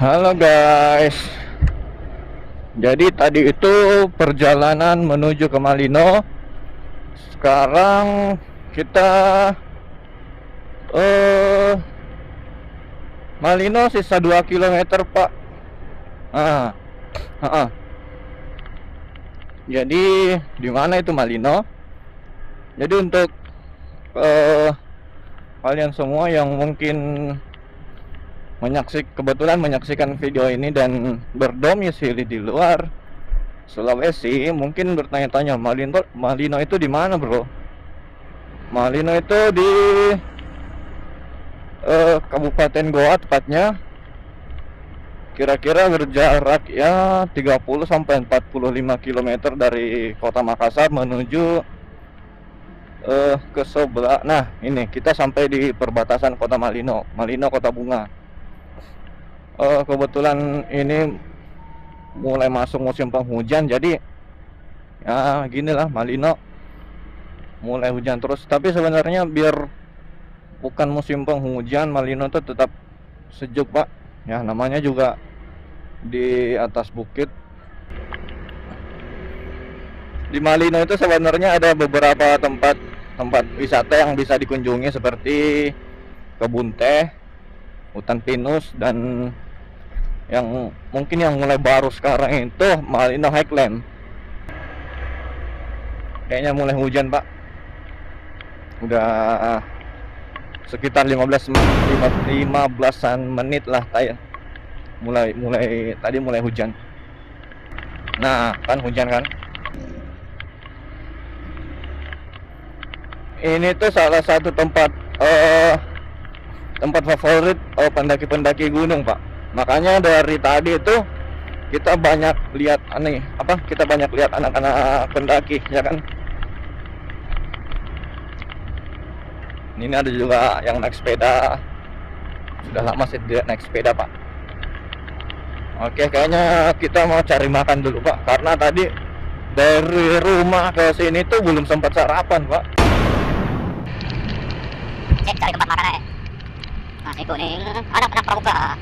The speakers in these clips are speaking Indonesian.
Halo guys, jadi tadi itu perjalanan menuju ke Malino. Sekarang kita eh Malino sisa 2 kilometer Pak. Ah, ah, ah. Jadi di mana itu Malino? Jadi untuk eh kalian semua yang mungkin kebetulan menyaksikan video ini dan berdomisili di luar Sulawesi, mungkin bertanya-tanya, Malino itu di mana, bro? Malino itu di Kabupaten Goa tepatnya. Kira-kira berjarak ya 30 sampai 45 km dari Kota Makassar menuju ke sebelah. Nah, ini kita sampai di perbatasan Kota Malino, Kota Bunga. Kebetulan ini mulai masuk musim penghujan, jadi ya ginilah Malino mulai hujan terus. Tapi sebenarnya biar bukan musim penghujan, Malino itu tetap sejuk Pak. Ya namanya juga di atas bukit. Di Malino itu sebenarnya ada beberapa tempat wisata yang bisa dikunjungi seperti kebun teh, hutan pinus, dan yang mungkin yang mulai baru sekarang itu Malino Highland. Kayaknya mulai hujan Pak. Udah sekitar 15-an menit lah kayak mulai hujan. Nah, kan hujan kan. Ini tuh salah satu tempat favorit pendaki-pendaki gunung Pak. Makanya dari tadi itu kita banyak lihat anak-anak pendaki, ya kan. Ini ada juga yang naik sepeda. Sudah lama sih dia naik sepeda Pak. Oke, kayaknya kita mau cari makan dulu Pak, karena tadi dari rumah ke sini tuh belum sempat sarapan Pak. Cari tempat makan aja. Nasi kuning, anak-anak pramuka.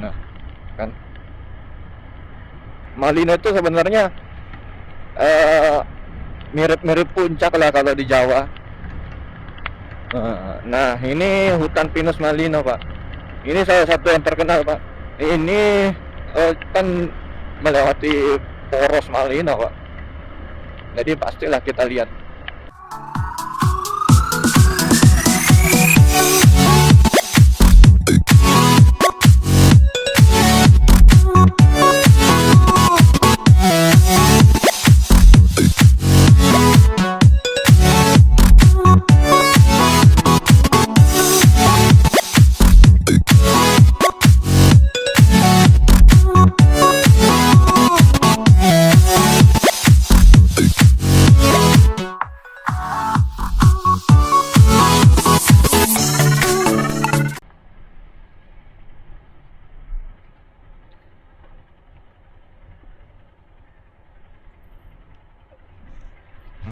Nah, kan Malino itu sebenarnya mirip-mirip puncak lah kalau di Jawa. Nah, ini hutan pinus Malino Pak. Ini salah satu yang terkenal Pak. Ini kan melewati Poros Malino Pak. Jadi pastilah kita lihat.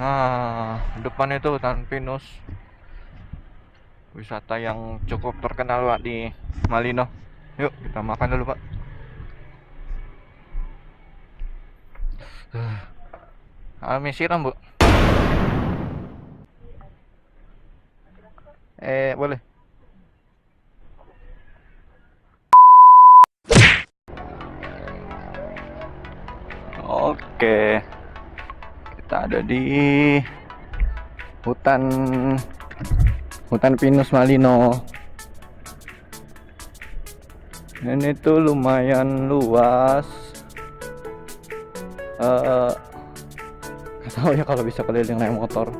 Nah, depan itu hutan pinus, wisata yang cukup terkenal Pak di Malino. Yuk kita makan dulu Pak. Alami siram Bu. Boleh. Oke, kita ada di hutan pinus Malino. Ini tuh lumayan luas. Nggak tahu ya kalau bisa keliling naik motor.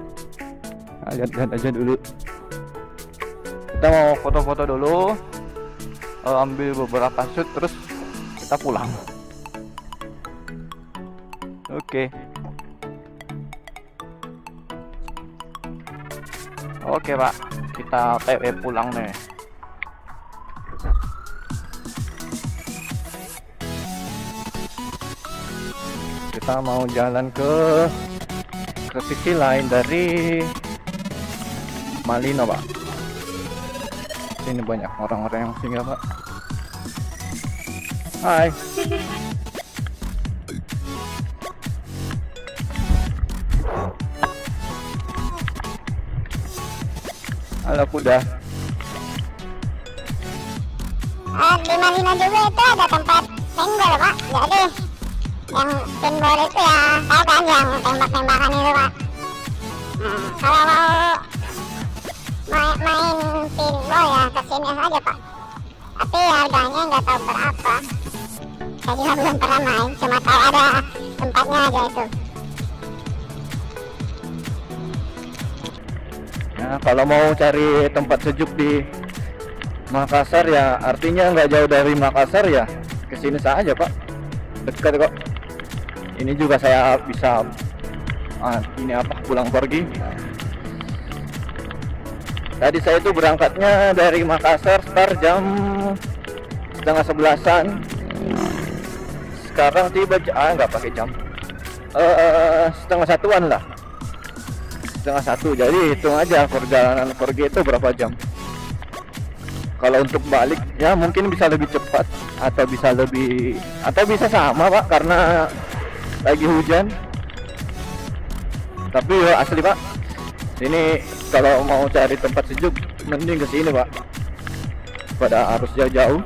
Nah, lihat aja dulu. Kita mau foto-foto dulu, ambil beberapa shoot, terus kita pulang. Oke. Oke Pak, kita TW pulang nih. kita mau jalan ke sisi lain dari Malino, Pak. Sini banyak orang-orang yang singgah, Pak. Hai. Halo kuda. Di Malino juga itu ada tempat paintball, Pak. Jadi yang paintball itu ya tahu kan, yang tembak-tembakan itu, Pak. Nah, kalau mau main paintball ya kesini saja, Pak. Tapi harganya nggak tahu berapa. Saya juga belum pernah main, cuma tahu ada tempatnya aja itu. Nah, kalau mau cari tempat sejuk di Makassar ya, artinya nggak jauh dari Makassar ya, kesini saja, Pak. Dekat kok. Ini juga saya bisa ini apa, pulang pergi. Tadi saya itu berangkatnya dari Makassar start jam setengah 11-an. Sekarang tiba nggak pakai jam, setengah satuan lah, setengah satu. Jadi hitung aja perjalanan pergi itu berapa jam. Kalau untuk balik ya mungkin bisa lebih cepat atau bisa sama, Pak, karena lagi hujan. Tapi ya asli, Pak, ini kalau mau cari tempat sejuk mending ke sini, Pak, pada harus jauh-jauh.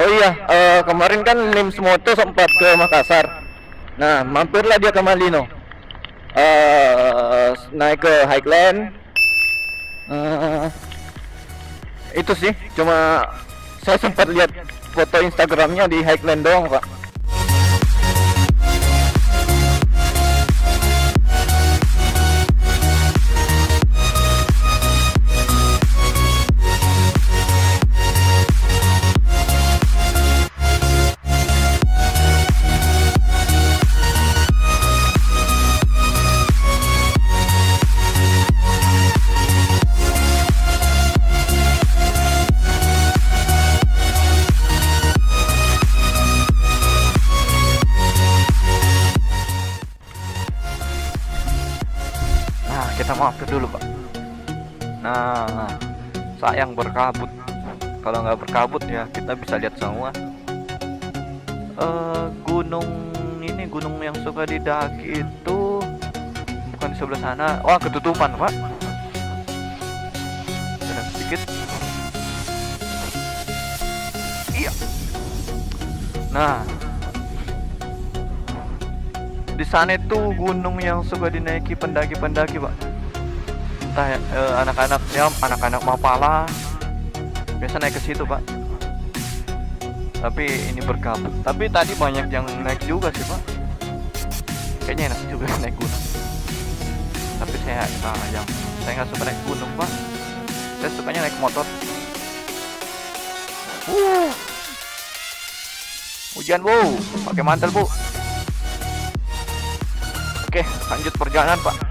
Oh iya, kemarin kan Lims Moto sempat ke Makassar. Nah, mampirlah dia ke Malino. Naik ke Highland. Itu sih, cuma Saya sempat lihat foto Instagramnya di Highland doang, Pak. Nah, kita mampir dulu, Pak. Nah, sayang berkabut. Kalau nggak berkabut ya kita bisa lihat semua. Gunung ini, gunung yang suka didaki itu bukan di sebelah sana. Wah, ketutupan, Pak. Jalan sedikit. Iya. Nah, di sana itu gunung yang suka dinaiki pendaki-pendaki, Pak. Entah ya, anak-anak Mapala biasa naik ke situ, Pak. Tapi ini berkabut. Tapi tadi banyak yang naik juga sih, Pak. Kayaknya enak juga naik gunung. Tapi saya nggak suka naik gunung, Pak. Saya sukanya naik motor. Hujan, Bu. Pakai mantel, Bu. Oke, lanjut perjalanan, Pak.